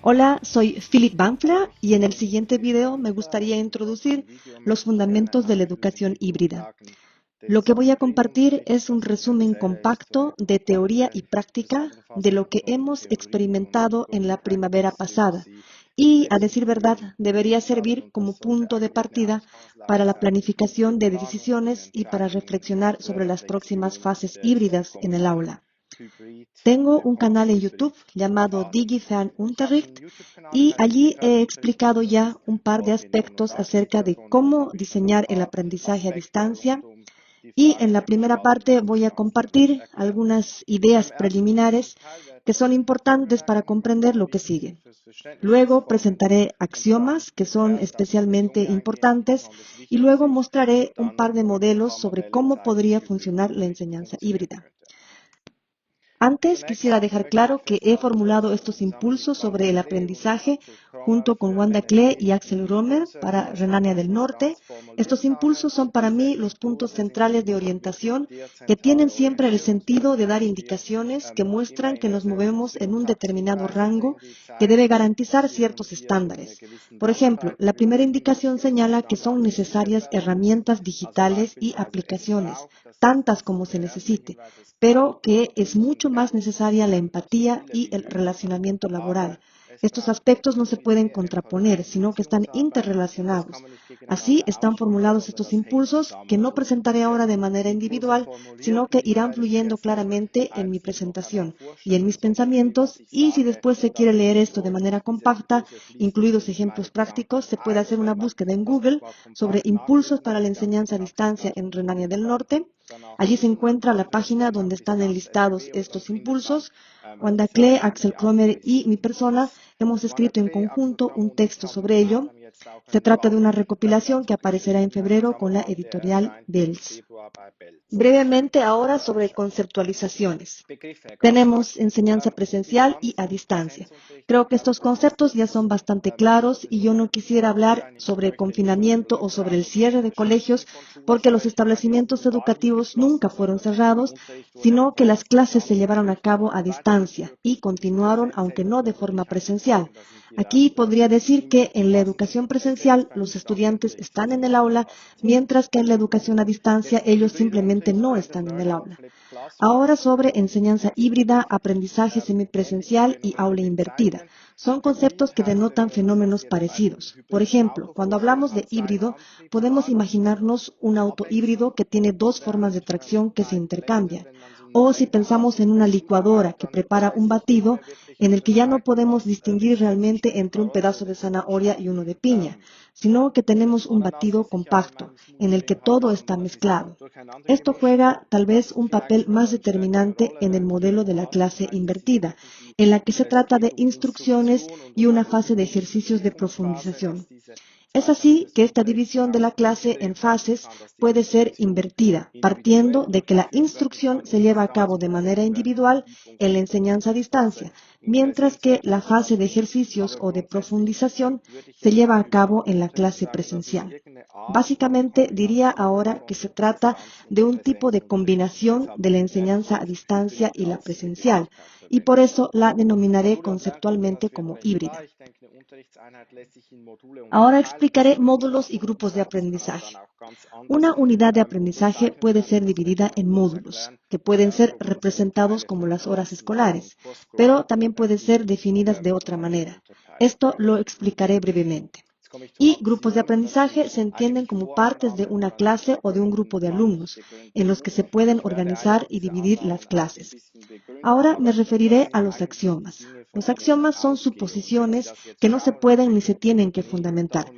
Hola, soy Philip Banfla y en el siguiente video me gustaría introducir los fundamentos de la educación híbrida. Lo que voy a compartir es un resumen compacto de teoría y práctica de lo que hemos experimentado en la primavera pasada y, a decir verdad, debería servir como punto de partida para la planificación de decisiones y para reflexionar sobre las próximas fases híbridas en el aula. Tengo un canal en YouTube llamado DigiFan Unterricht y allí he explicado ya un par de aspectos acerca de cómo diseñar el aprendizaje a distancia y en la primera parte voy a compartir algunas ideas preliminares que son importantes para comprender lo que sigue. Luego presentaré axiomas que son especialmente importantes y luego mostraré un par de modelos sobre cómo podría funcionar la enseñanza híbrida. Antes quisiera dejar claro que he formulado estos impulsos sobre el aprendizaje junto con Wanda Klee y Axel Romer para Renania del Norte. Estos impulsos son para mí los puntos centrales de orientación que tienen siempre el sentido de dar indicaciones que muestran que nos movemos en un determinado rango que debe garantizar ciertos estándares. Por ejemplo, la primera indicación señala que son necesarias herramientas digitales y aplicaciones, tantas como se necesite, pero que es mucho más necesaria la empatía y el relacionamiento laboral. Estos aspectos no se pueden contraponer, sino que están interrelacionados. Así están formulados estos impulsos que no presentaré ahora de manera individual, sino que irán fluyendo claramente en mi presentación y en mis pensamientos, y si después se quiere leer esto de manera compacta, incluidos ejemplos prácticos, se puede hacer una búsqueda en Google sobre impulsos para la enseñanza a distancia en Renania del Norte. Allí se encuentra la página donde están enlistados estos impulsos. Wanda Klee, Axel Kromer y mi persona hemos escrito en conjunto un texto sobre ello. Se trata de una recopilación que aparecerá en febrero con la editorial Belz. Brevemente ahora sobre conceptualizaciones. Tenemos enseñanza presencial y a distancia. Creo que estos conceptos ya son bastante claros y yo no quisiera hablar sobre confinamiento o sobre el cierre de colegios porque los establecimientos educativos nunca fueron cerrados, sino que las clases se llevaron a cabo a distancia y continuaron, aunque no de forma presencial. Aquí podría decir que en la educación presencial los estudiantes están en el aula, mientras que en la educación a distancia ellos simplemente no están en el aula. Ahora sobre enseñanza híbrida, aprendizaje semipresencial y aula invertida. Son conceptos que denotan fenómenos parecidos. Por ejemplo, cuando hablamos de híbrido, podemos imaginarnos un auto híbrido que tiene dos formas de tracción que se intercambian. O si pensamos en una licuadora que prepara un batido en el que ya no podemos distinguir realmente entre un pedazo de zanahoria y uno de piña, sino que tenemos un batido compacto en el que todo está mezclado. Esto juega tal vez un papel más determinante en el modelo de la clase invertida, en la que se trata de instrucciones y una fase de ejercicios de profundización. Es así que esta división de la clase en fases puede ser invertida, partiendo de que la instrucción se lleva a cabo de manera individual en la enseñanza a distancia, mientras que la fase de ejercicios o de profundización se lleva a cabo en la clase presencial. Básicamente diría ahora que se trata de un tipo de combinación de la enseñanza a distancia y la presencial, y por eso la denominaré conceptualmente como híbrida. Ahora explicaré módulos y grupos de aprendizaje. Una unidad de aprendizaje puede ser dividida en módulos, que pueden ser representados como las horas escolares, pero también pueden ser definidas de otra manera. Esto lo explicaré brevemente. Y grupos de aprendizaje se entienden como partes de una clase o de un grupo de alumnos, en los que se pueden organizar y dividir las clases. Ahora me referiré a los axiomas. Los axiomas son suposiciones que no se pueden ni se tienen que fundamentar.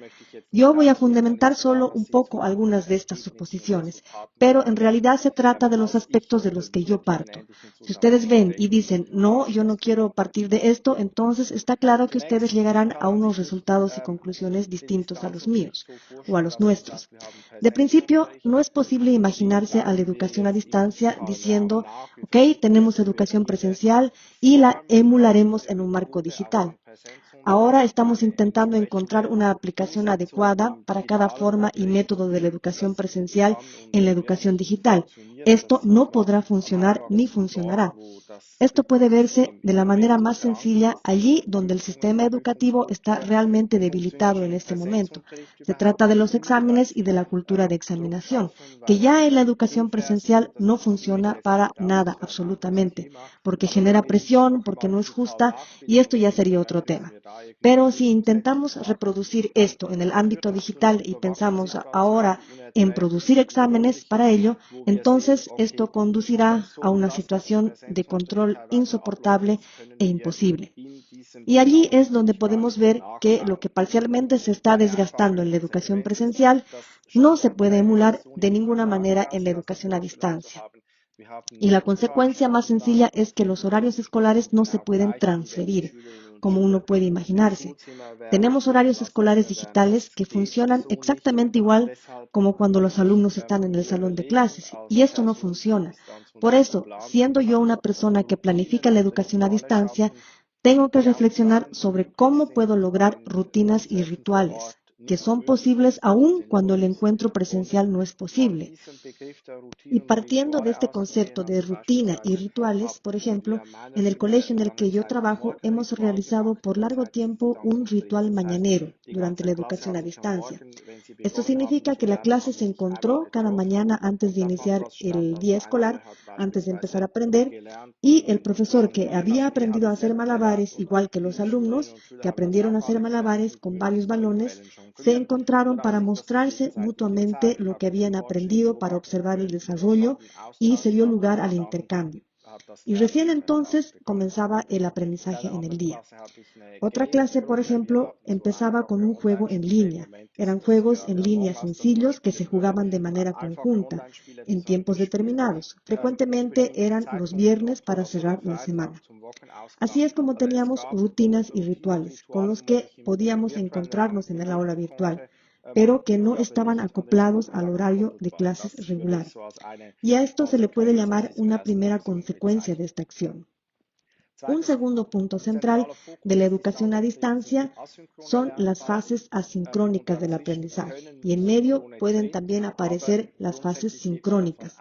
Yo voy a fundamentar solo un poco algunas de estas suposiciones, pero en realidad se trata de los aspectos de los que yo parto. Si ustedes ven y dicen, no, yo no quiero partir de esto, entonces está claro que ustedes llegarán a unos resultados y conclusiones distintos a los míos o a los nuestros. De principio, no es posible imaginarse a la educación a distancia diciendo, ok, tenemos educación presencial y la emularemos en un marco digital. Ahora estamos intentando encontrar una aplicación adecuada para cada forma y método de la educación presencial en la educación digital. Esto no podrá funcionar ni funcionará. Esto puede verse de la manera más sencilla allí donde el sistema educativo está realmente debilitado en este momento. Se trata de los exámenes y de la cultura de examinación, que ya en la educación presencial no funciona para nada, absolutamente, porque genera presión, porque no es justa, y esto ya sería otro tema. Pero si intentamos reproducir esto en el ámbito digital y pensamos ahora en producir exámenes para ello, entonces esto conducirá a una situación de control insoportable e imposible. Y allí es donde podemos ver que lo que parcialmente se está desgastando en la educación presencial no se puede emular de ninguna manera en la educación a distancia. Y la consecuencia más sencilla es que los horarios escolares no se pueden transferir, como uno puede imaginarse. Tenemos horarios escolares digitales que funcionan exactamente igual como cuando los alumnos están en el salón de clases, y esto no funciona. Por eso, siendo yo una persona que planifica la educación a distancia, tengo que reflexionar sobre cómo puedo lograr rutinas y rituales que son posibles aún cuando el encuentro presencial no es posible. Y partiendo de este concepto de rutina y rituales, por ejemplo, en el colegio en el que yo trabajo hemos realizado por largo tiempo un ritual mañanero durante la educación a distancia. Esto significa que la clase se encontró cada mañana antes de iniciar el día escolar, antes de empezar a aprender, y el profesor que había aprendido a hacer malabares, igual que los alumnos que aprendieron a hacer malabares con varios balones, se encontraron para mostrarse mutuamente lo que habían aprendido, para observar el desarrollo, y se dio lugar al intercambio. Y recién entonces comenzaba el aprendizaje en el día. Otra clase, por ejemplo, empezaba con un juego en línea. Eran juegos en línea sencillos que se jugaban de manera conjunta, en tiempos determinados. Frecuentemente eran los viernes para cerrar la semana. Así es como teníamos rutinas y rituales con los que podíamos encontrarnos en el aula virtual, pero que no estaban acoplados al horario de clases regular. Y a esto se le puede llamar una primera consecuencia de esta acción. Un segundo punto central de la educación a distancia son las fases asincrónicas del aprendizaje, y en medio pueden también aparecer las fases sincrónicas,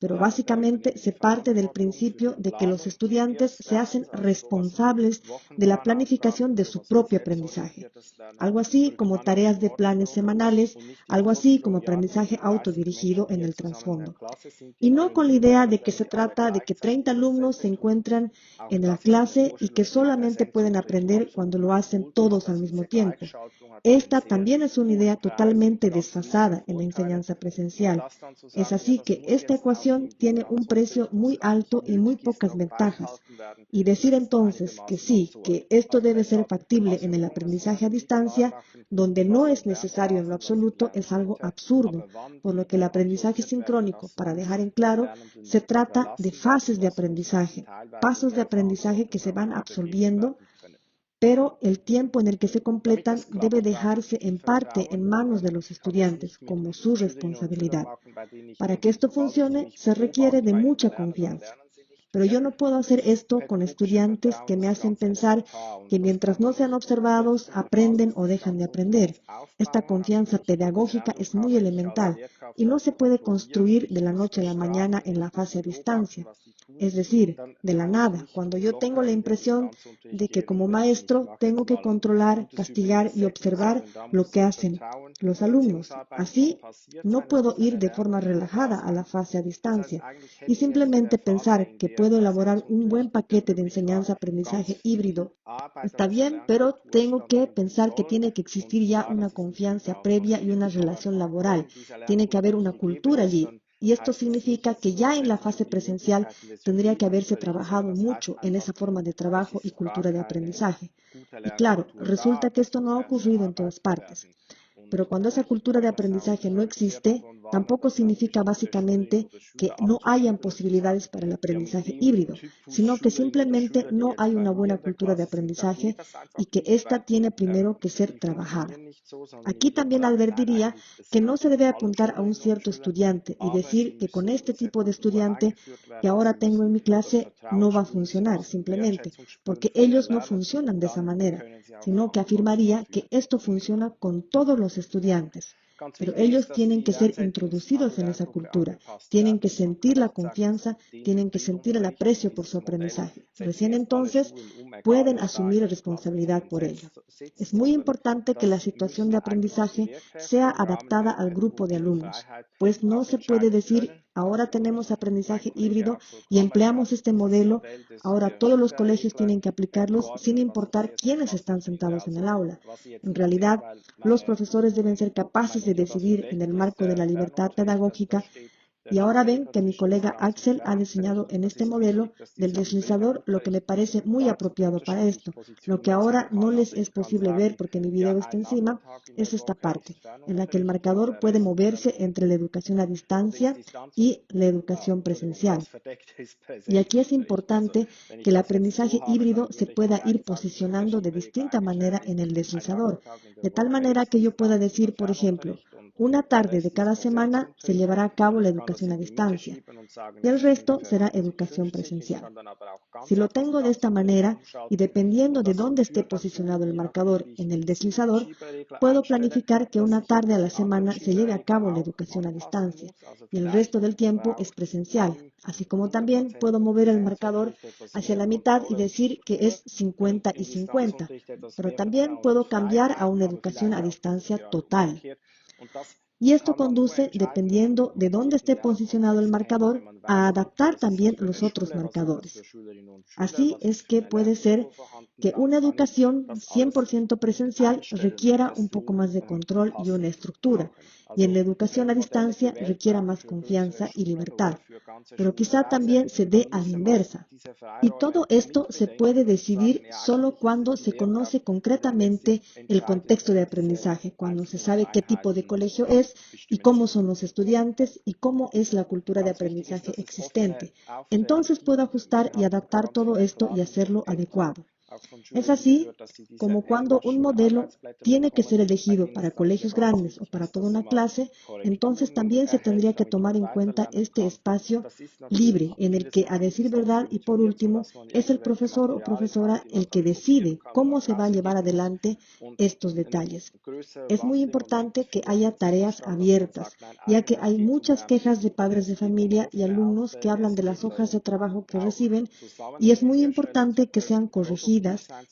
pero básicamente se parte del principio de que los estudiantes se hacen responsables de la planificación de su propio aprendizaje, algo así como tareas de planes semanales, algo así como aprendizaje autodirigido en el trasfondo. Y no con la idea de que se trata de que 30 alumnos se encuentran en la clase y que solamente pueden aprender cuando lo hacen todos al mismo tiempo. Esta también es una idea totalmente desfasada en la enseñanza presencial. Es así que esta ecuación tiene un precio muy alto y muy pocas ventajas. Y decir entonces que sí, que esto debe ser factible en el aprendizaje a distancia, donde no es necesario en lo absoluto, es algo absurdo, por lo que el aprendizaje sincrónico, para dejar en claro, se trata de fases de aprendizaje, pasos de aprendizaje que se van absorbiendo, pero el tiempo en el que se completan debe dejarse en parte en manos de los estudiantes como su responsabilidad. Para que esto funcione se requiere de mucha confianza. Pero yo no puedo hacer esto con estudiantes que me hacen pensar que mientras no sean observados, aprenden o dejan de aprender. Esta confianza pedagógica es muy elemental y no se puede construir de la noche a la mañana en la fase a distancia. Es decir, de la nada, cuando yo tengo la impresión de que como maestro tengo que controlar, castigar y observar lo que hacen los alumnos. Así, no puedo ir de forma relajada a la fase a distancia y simplemente pensar que puedo elaborar un buen paquete de enseñanza-aprendizaje híbrido. Está bien, pero tengo que pensar que tiene que existir ya una confianza previa y una relación laboral. Tiene que haber una cultura allí. Y esto significa que ya en la fase presencial tendría que haberse trabajado mucho en esa forma de trabajo y cultura de aprendizaje. Y claro, resulta que esto no ha ocurrido en todas partes. Pero cuando esa cultura de aprendizaje no existe, Tampoco significa básicamente que no hayan posibilidades para el aprendizaje híbrido, sino que simplemente no hay una buena cultura de aprendizaje y que ésta tiene primero que ser trabajada. Aquí también advertiría que no se debe apuntar a un cierto estudiante y decir que con este tipo de estudiante que ahora tengo en mi clase no va a funcionar simplemente, porque ellos no funcionan de esa manera, sino que afirmaría que esto funciona con todos los estudiantes. Pero ellos tienen que ser introducidos en esa cultura, tienen que sentir la confianza, tienen que sentir el aprecio por su aprendizaje. Recién entonces pueden asumir responsabilidad por ello. Es muy importante que la situación de aprendizaje sea adaptada al grupo de alumnos, pues no se puede decir, ahora tenemos aprendizaje híbrido y empleamos este modelo, ahora todos los colegios tienen que aplicarlos sin importar quiénes están sentados en el aula. En realidad, los profesores deben ser capaces de decidir en el marco de la libertad pedagógica. Y ahora ven que mi colega Axel ha diseñado en este modelo del deslizador lo que me parece muy apropiado para esto. Lo que ahora no les es posible ver porque mi video está encima es esta parte, en la que el marcador puede moverse entre la educación a distancia y la educación presencial. Y aquí es importante que el aprendizaje híbrido se pueda ir posicionando de distinta manera en el deslizador, de tal manera que yo pueda decir, por ejemplo, una tarde de cada semana se llevará a cabo la educación a distancia y el resto será educación presencial. Si lo tengo de esta manera y dependiendo de dónde esté posicionado el marcador en el deslizador, puedo planificar que una tarde a la semana se lleve a cabo la educación a distancia y el resto del tiempo es presencial, así como también puedo mover el marcador hacia la mitad y decir que es 50 y 50, pero también puedo cambiar a una educación a distancia total. Y esto conduce, dependiendo de dónde esté posicionado el marcador, a adaptar también los otros marcadores. Así es que puede ser que una educación 100% presencial requiera un poco más de control y una estructura, y en la educación a distancia requiera más confianza y libertad. Pero quizá también se dé a la inversa. Y todo esto se puede decidir solo cuando se conoce concretamente el contexto de aprendizaje, cuando se sabe qué tipo de colegio es y cómo son los estudiantes y cómo es la cultura de aprendizaje existente. Entonces puedo ajustar y adaptar todo esto y hacerlo adecuado. Es así como cuando un modelo tiene que ser elegido para colegios grandes o para toda una clase, entonces también se tendría que tomar en cuenta este espacio libre en el que, a decir verdad y por último, es el profesor o profesora el que decide cómo se va a llevar adelante estos detalles. Es muy importante que haya tareas abiertas, ya que hay muchas quejas de padres de familia y alumnos que hablan de las hojas de trabajo que reciben y es muy importante que sean corregidas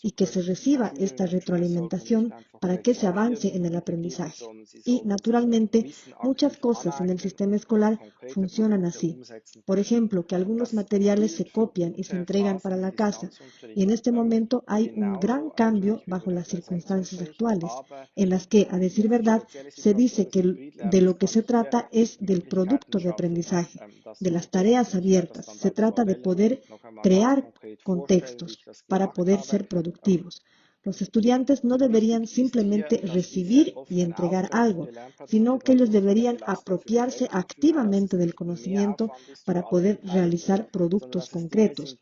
y que se reciba esta retroalimentación para que se avance en el aprendizaje. Y, naturalmente, muchas cosas en el sistema escolar funcionan así. Por ejemplo, que algunos materiales se copian y se entregan para la casa. Y en este momento hay un gran cambio bajo las circunstancias actuales, en las que, a decir verdad, se dice que de lo que se trata es del producto de aprendizaje, de las tareas abiertas. Se trata de poder crear contextos para poder ser productivos. Los estudiantes no deberían simplemente recibir y entregar algo, sino que ellos deberían apropiarse activamente del conocimiento para poder realizar productos concretos.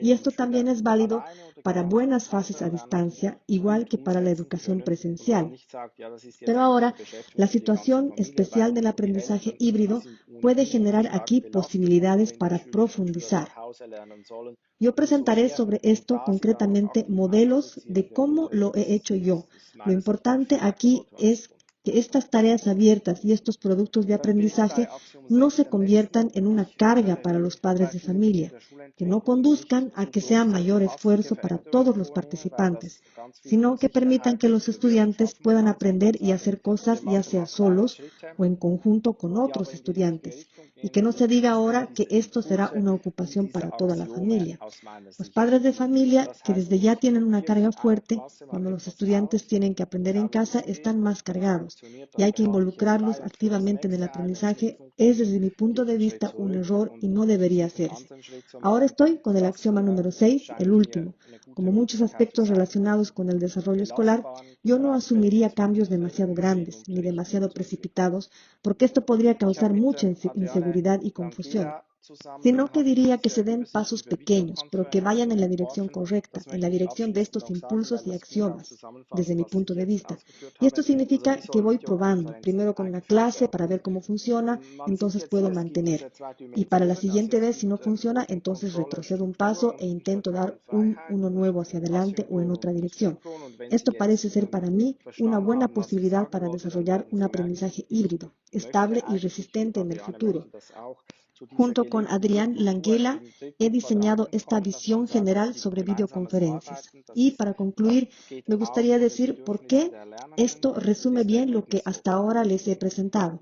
Y esto también es válido para buenas fases a distancia, igual que para la educación presencial. Pero ahora, la situación especial del aprendizaje híbrido puede generar aquí posibilidades para profundizar. Yo presentaré sobre esto concretamente modelos de cómo lo he hecho yo. Lo importante aquí es que estas tareas abiertas y estos productos de aprendizaje no se conviertan en una carga para los padres de familia, que no conduzcan a que sea mayor esfuerzo para todos los participantes, sino que permitan que los estudiantes puedan aprender y hacer cosas ya sea solos o en conjunto con otros estudiantes, Y que no se diga ahora que esto será una ocupación para toda la familia. Los padres de familia, que desde ya tienen una carga fuerte, cuando los estudiantes tienen que aprender en casa, están más cargados y hay que involucrarlos activamente en el aprendizaje, es desde mi punto de vista un error y no debería hacerse. Ahora estoy con el axioma número 6, el último. Como muchos aspectos relacionados con el desarrollo escolar, yo no asumiría cambios demasiado grandes ni demasiado precipitados, porque esto podría causar mucha inseguridad y confusión, sino que diría que se den pasos pequeños, pero que vayan en la dirección correcta, en la dirección de estos impulsos y axiomas, desde mi punto de vista. Y esto significa que voy probando, primero con una clase para ver cómo funciona, entonces puedo mantener. Y para la siguiente vez, si no funciona, entonces retrocedo un paso e intento dar uno nuevo hacia adelante o en otra dirección. Esto parece ser para mí una buena posibilidad para desarrollar un aprendizaje híbrido, estable y resistente en el futuro. Junto con Adrián Langela, he diseñado esta visión general sobre videoconferencias. Y para concluir, me gustaría decir por qué esto resume bien lo que hasta ahora les he presentado.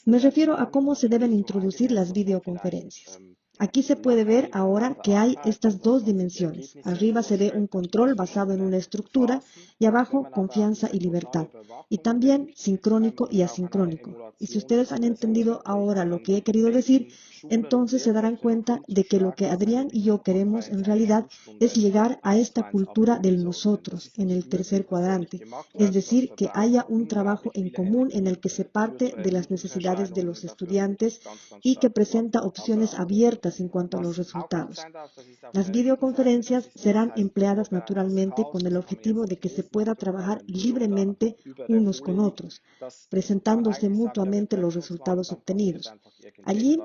Me refiero a cómo se deben introducir las videoconferencias. Aquí se puede ver ahora que hay estas dos dimensiones. Arriba se ve un control basado en una estructura y abajo confianza y libertad. Y también sincrónico y asincrónico. Y si ustedes han entendido ahora lo que he querido decir, entonces se darán cuenta de que lo que Adrián y yo queremos en realidad es llegar a esta cultura del nosotros en el tercer cuadrante. Es decir, que haya un trabajo en común en el que se parte de las necesidades de los estudiantes y que presenta opciones abiertas en cuanto a los resultados. Las videoconferencias serán empleadas naturalmente con el objetivo de que se pueda trabajar libremente unos con otros, presentándose mutuamente los resultados obtenidos. Allí,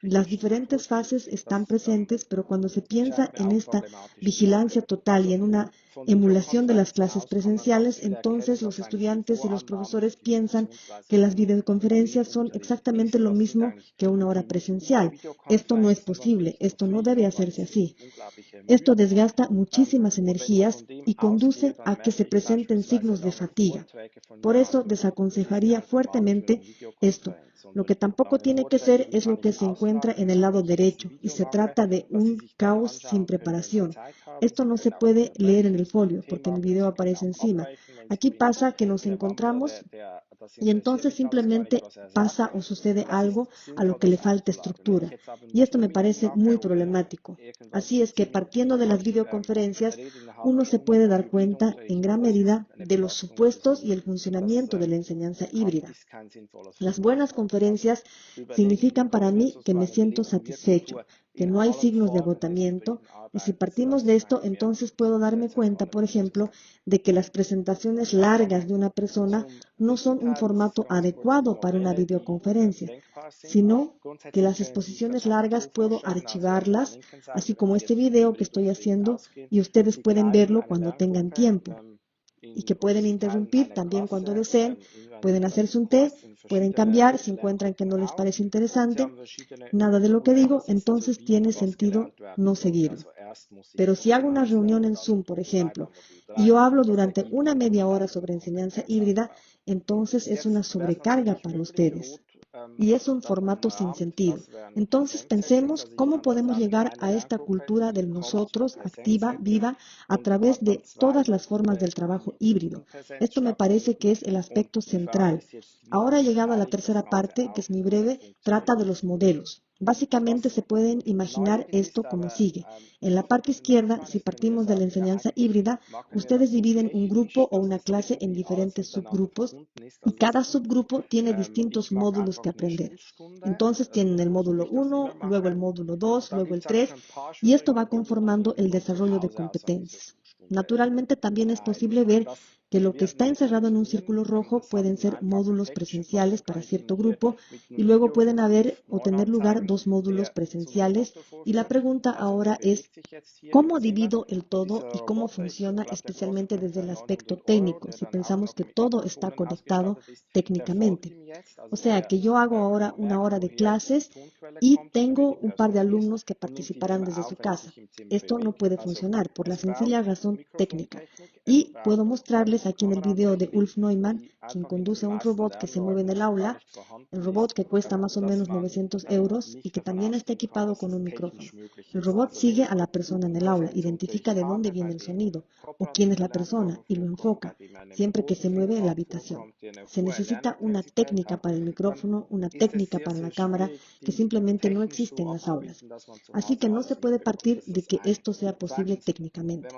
las diferentes fases están presentes, pero cuando se piensa en esta vigilancia total y en una emulación de las clases presenciales, entonces los estudiantes y los profesores piensan que las videoconferencias son exactamente lo mismo que una hora presencial. Esto no es posible, esto no debe hacerse así. Esto desgasta muchísimas energías y conduce a que se presenten signos de fatiga. Por eso desaconsejaría fuertemente esto. Lo que tampoco tiene que ser es lo que se encuentra en el lado derecho y se trata de un caos sin preparación. Esto no se puede leer en el folio porque el video aparece encima. Aquí pasa que nos encontramos y entonces simplemente pasa o sucede algo a lo que le falta estructura. Y esto me parece muy problemático. Así es que partiendo de las videoconferencias, uno se puede dar cuenta en gran medida de los supuestos y el funcionamiento de la enseñanza híbrida. Las buenas conferencias significan para mí que me siento satisfecho, que no hay signos de agotamiento, y si partimos de esto, entonces puedo darme cuenta, por ejemplo, de que las presentaciones largas de una persona no son un formato adecuado para una videoconferencia, sino que las exposiciones largas puedo archivarlas, así como este video que estoy haciendo, y ustedes pueden verlo cuando tengan tiempo y que pueden interrumpir también cuando deseen, pueden hacerse un té, pueden cambiar si encuentran que no les parece interesante. Nada de lo que digo, entonces tiene sentido no seguirlo. Pero si hago una reunión en Zoom, por ejemplo, y yo hablo durante una media hora sobre enseñanza híbrida, entonces es una sobrecarga para ustedes. Y es un formato sin sentido. Entonces pensemos cómo podemos llegar a esta cultura del nosotros activa, viva, a través de todas las formas del trabajo híbrido. Esto me parece que es el aspecto central. Ahora llegado a la tercera parte, que es muy breve, trata de los modelos. Básicamente se pueden imaginar esto como sigue. En la parte izquierda, si partimos de la enseñanza híbrida, ustedes dividen un grupo o una clase en diferentes subgrupos y cada subgrupo tiene distintos módulos que aprender. Entonces tienen el módulo 1, luego el módulo 2, luego el 3 y esto va conformando el desarrollo de competencias. Naturalmente también es posible ver que lo que está encerrado en un círculo rojo pueden ser módulos presenciales para cierto grupo y luego pueden haber o tener lugar dos módulos presenciales y la pregunta ahora es ¿cómo divido el todo y cómo funciona especialmente desde el aspecto técnico si pensamos que todo está conectado técnicamente? O sea que yo hago ahora una hora de clases y tengo un par de alumnos que participarán desde su casa. Esto no puede funcionar por la sencilla razón técnica y puedo mostrarles ves aquí en el video de Ulf Neumann, quien conduce a un robot que se mueve en el aula, el robot que cuesta más o menos 900 euros y que también está equipado con un micrófono. El robot sigue a la persona en el aula, identifica de dónde viene el sonido o quién es la persona y lo enfoca, siempre que se mueve en la habitación. Se necesita una técnica para el micrófono, una técnica para la cámara, que simplemente no existe en las aulas. Así que no se puede partir de que esto sea posible técnicamente.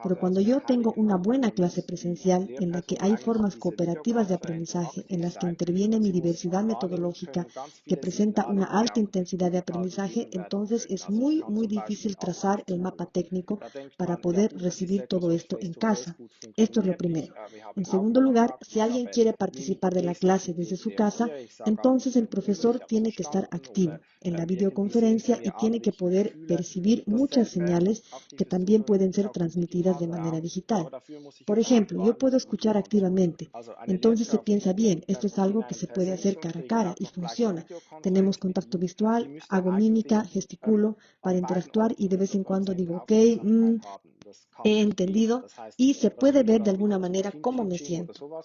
Pero cuando yo tengo una buena clase presencial en la que hay formas cooperativas de aprendizaje, en las que interviene mi diversidad metodológica, que presenta una alta intensidad de aprendizaje, entonces es muy difícil trazar el mapa técnico para poder recibir todo esto en casa. Esto es lo primero. En segundo lugar, si alguien quiere participar de la clase desde su casa, entonces el profesor tiene que estar activo en la videoconferencia y tiene que poder percibir muchas señales que también pueden ser transmitidas de manera digital. Por ejemplo, yo puedo escuchar activamente. Entonces se piensa bien, esto es algo que se puede hacer cara a cara y funciona. Tenemos contacto visual, hago mímica, gesticulo para interactuar y de vez en cuando digo, ok, he entendido y se puede ver de alguna manera cómo me siento.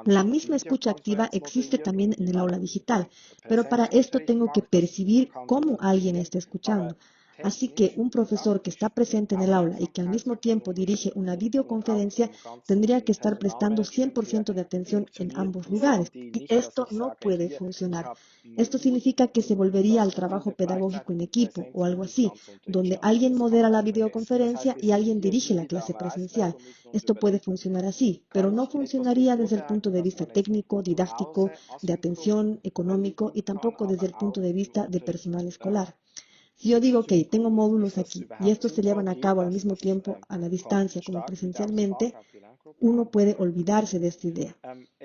La misma escucha activa existe también en el aula digital, pero para esto tengo que percibir cómo alguien está escuchando. Así que un profesor que está presente en el aula y que al mismo tiempo dirige una videoconferencia tendría que estar prestando 100% de atención en ambos lugares. Y esto no puede funcionar. Esto significa que se volvería al trabajo pedagógico en equipo o algo así, donde alguien modera la videoconferencia y alguien dirige la clase presencial. Esto puede funcionar así, pero no funcionaría desde el punto de vista técnico, didáctico, de atención, económico y tampoco desde el punto de vista de personal escolar. Si yo digo, ok, tengo módulos aquí y estos se llevan a cabo al mismo tiempo a la distancia como presencialmente, uno puede olvidarse de esta idea.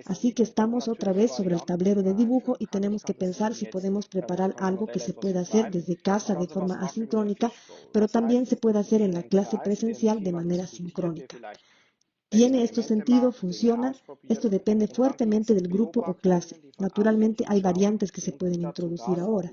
Así que estamos otra vez sobre el tablero de dibujo y tenemos que pensar si podemos preparar algo que se pueda hacer desde casa de forma asincrónica, pero también se puede hacer en la clase presencial de manera sincrónica. ¿Tiene esto sentido? ¿Funciona? Esto depende fuertemente del grupo o clase. Naturalmente hay variantes que se pueden introducir ahora.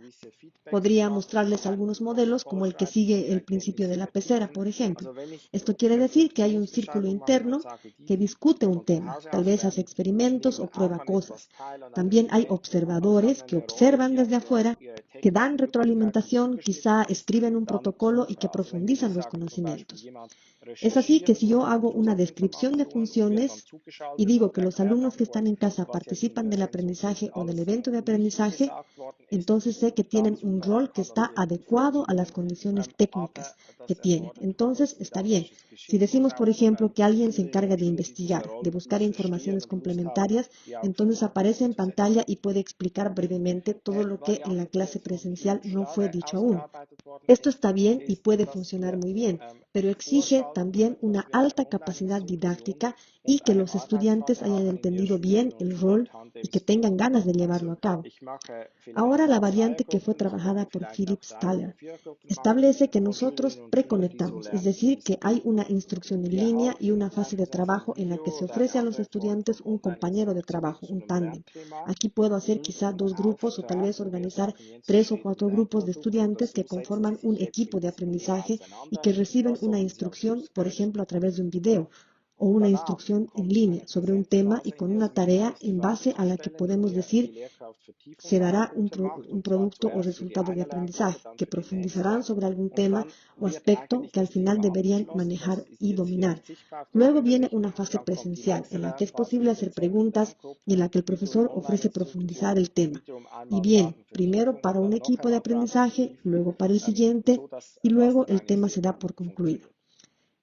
Podría mostrarles algunos modelos como el que sigue el principio de la pecera, por ejemplo. Esto quiere decir que hay un círculo interno que discute un tema, tal vez hace experimentos o prueba cosas. También hay observadores que observan desde afuera, que dan retroalimentación, quizá escriben un protocolo y que profundizan los conocimientos. Es así que si yo hago una descripción de funciones y digo que los alumnos que están en casa participan del aprendizaje o del evento de aprendizaje, entonces sé que tienen un rol que está adecuado a las condiciones técnicas que tienen. Entonces está bien. Si decimos, por ejemplo, que alguien se encarga de investigar, de buscar informaciones complementarias, entonces aparece en pantalla y puede explicar brevemente todo lo que en la clase presencial no fue dicho aún. Esto está bien y puede funcionar muy bien, pero exige también una alta capacidad didáctica y que los estudiantes hayan entendido bien el rol y que tengan ganas de llevarlo a cabo. Ahora la variante que fue trabajada por Philip Staller establece que nosotros preconectamos, es decir, que hay una instrucción en línea y una fase de trabajo en la que se ofrece a los estudiantes un compañero de trabajo, un tándem. Aquí puedo hacer quizá 2 grupos o tal vez organizar 3 o 4 grupos de estudiantes que conforman un equipo de aprendizaje y que reciben una instrucción, por ejemplo, a través de un video o una instrucción en línea sobre un tema y con una tarea en base a la que podemos decir se dará un producto o resultado de aprendizaje, que profundizarán sobre algún tema o aspecto que al final deberían manejar y dominar. Luego viene una fase presencial, en la que es posible hacer preguntas y en la que el profesor ofrece profundizar el tema. Y bien, primero para un equipo de aprendizaje, luego para el siguiente, y luego el tema se da por concluido.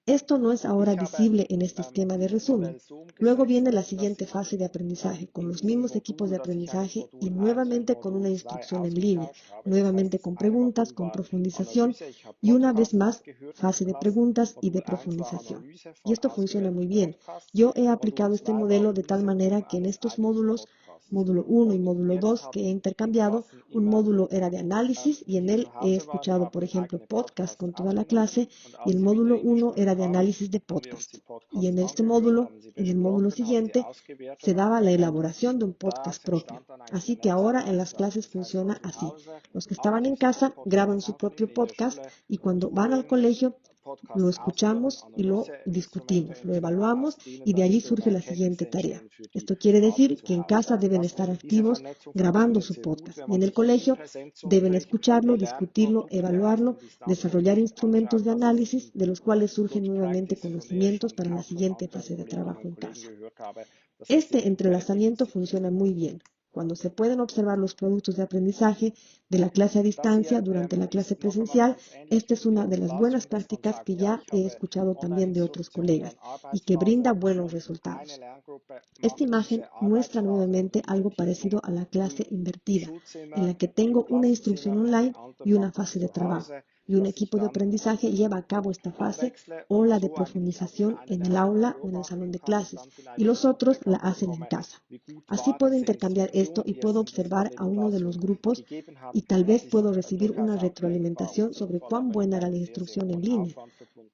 Esto no es ahora visible en este esquema de resumen. Luego viene la siguiente fase de aprendizaje, con los mismos equipos de aprendizaje y nuevamente con una instrucción en línea, nuevamente con preguntas, con profundización y una vez más fase de preguntas y de profundización. Y esto funciona muy bien. Yo he aplicado este modelo de tal manera que en estos módulos, módulo 1 y módulo 2 que he intercambiado, un módulo era de análisis y en él he escuchado, por ejemplo, podcast con toda la clase y el módulo 1 era de análisis de podcast. Y en este módulo, en el módulo siguiente, se daba la elaboración de un podcast propio. Así que ahora en las clases funciona así. Los que estaban en casa graban su propio podcast y cuando van al colegio lo escuchamos y lo discutimos, lo evaluamos y de allí surge la siguiente tarea. Esto quiere decir que en casa deben estar activos grabando su podcast y en el colegio deben escucharlo, discutirlo, evaluarlo, desarrollar instrumentos de análisis de los cuales surgen nuevamente conocimientos para la siguiente fase de trabajo en casa. Este entrelazamiento funciona muy bien cuando se pueden observar los productos de aprendizaje de la clase a distancia durante la clase presencial. Esta es una de las buenas prácticas que ya he escuchado también de otros colegas y que brinda buenos resultados. Esta imagen muestra nuevamente algo parecido a la clase invertida, en la que tengo una instrucción online y una fase de trabajo, y un equipo de aprendizaje lleva a cabo esta fase o la de profundización en el aula o en el salón de clases, y los otros la hacen en casa. Así puedo intercambiar esto y puedo observar a uno de los grupos y tal vez puedo recibir una retroalimentación sobre cuán buena era la instrucción en línea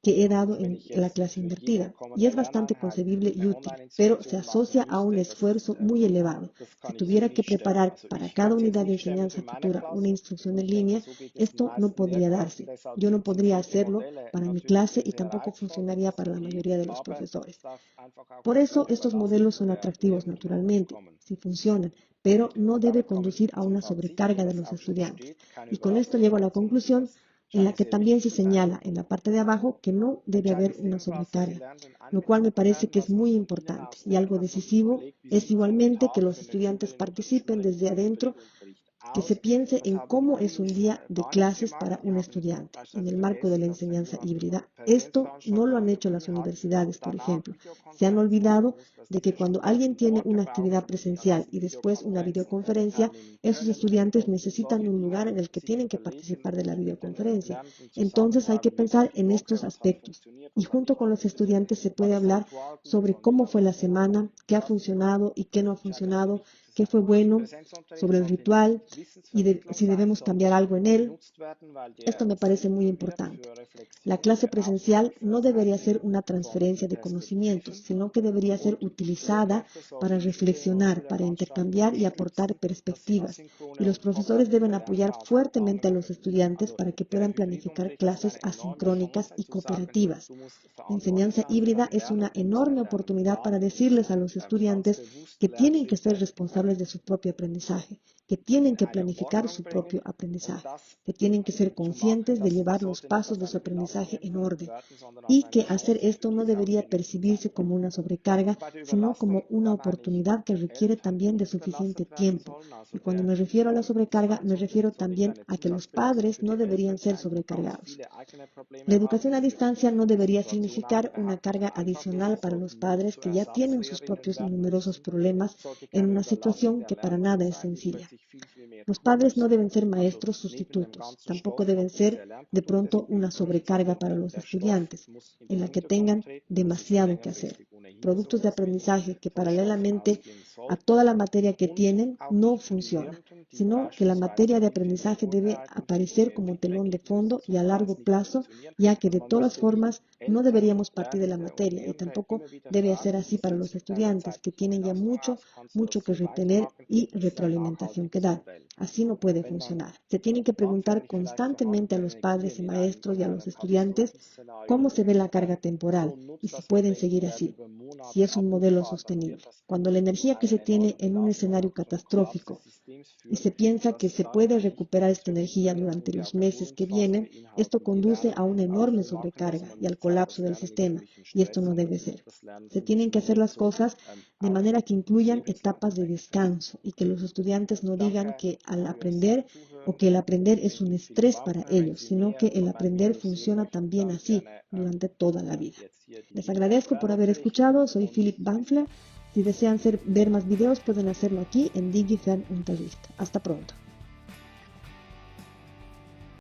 que he dado en la clase invertida, y es bastante concebible y útil, pero se asocia a un esfuerzo muy elevado. Si tuviera que preparar para cada unidad de enseñanza futura una instrucción en línea, esto no podría darse. Yo no podría hacerlo para mi clase y tampoco funcionaría para la mayoría de los profesores. Por eso estos modelos son atractivos naturalmente, si funcionan, pero no debe conducir a una sobrecarga de los estudiantes. Y con esto llego a la conclusión en la que también se señala en la parte de abajo que no debe haber una sobrecarga, lo cual me parece que es muy importante, y algo decisivo es igualmente que los estudiantes participen desde adentro, que se piense en cómo es un día de clases para un estudiante en el marco de la enseñanza híbrida. Esto no lo han hecho las universidades, por ejemplo. Se han olvidado de que cuando alguien tiene una actividad presencial y después una videoconferencia, esos estudiantes necesitan un lugar en el que tienen que participar de la videoconferencia. Entonces hay que pensar en estos aspectos. Y junto con los estudiantes se puede hablar sobre cómo fue la semana, qué ha funcionado y qué no ha funcionado, qué fue bueno, sobre el ritual y si debemos cambiar algo en él. Esto me parece muy importante. La clase presencial no debería ser una transferencia de conocimientos, sino que debería ser utilizada para reflexionar, para intercambiar y aportar perspectivas. Y los profesores deben apoyar fuertemente a los estudiantes para que puedan planificar clases asincrónicas y cooperativas. La enseñanza híbrida es una enorme oportunidad para decirles a los estudiantes que tienen que ser responsables de su propio aprendizaje, que tienen que planificar su propio aprendizaje, que tienen que ser conscientes de llevar los pasos de su aprendizaje en orden, y que hacer esto no debería percibirse como una sobrecarga, sino como una oportunidad que requiere también de suficiente tiempo. Y cuando me refiero a la sobrecarga, me refiero también a que los padres no deberían ser sobrecargados. La educación a distancia no debería significar una carga adicional para los padres que ya tienen sus propios y numerosos problemas en una situación que para nada es sencilla. Los padres no deben ser maestros sustitutos, tampoco deben ser de pronto una sobrecarga para los estudiantes, en la que tengan demasiado que hacer. Productos de aprendizaje que paralelamente a toda la materia que tienen no funciona, sino que la materia de aprendizaje debe aparecer como telón de fondo y a largo plazo, ya que de todas formas no deberíamos partir de la materia y tampoco debe ser así para los estudiantes que tienen ya mucho que retener y retroalimentación que dar. Así no puede funcionar. Se tiene que preguntar constantemente a los padres y maestros y a los estudiantes cómo se ve la carga temporal y si pueden seguir así, si es un modelo sostenible. Cuando la energía que se tiene en un escenario catastrófico y se piensa que se puede recuperar esta energía durante los meses que vienen, esto conduce a una enorme sobrecarga y al colapso del sistema, y esto no debe ser. Se tienen que hacer las cosas de manera que incluyan etapas de descanso y que los estudiantes no digan que al aprender o que el aprender es un estrés para ellos, sino que el aprender funciona también así durante toda la vida. Les agradezco por haber escuchado. Soy Philip Banfler. Si desean ver más videos pueden hacerlo aquí en DigiFern Unterricht. Hasta pronto.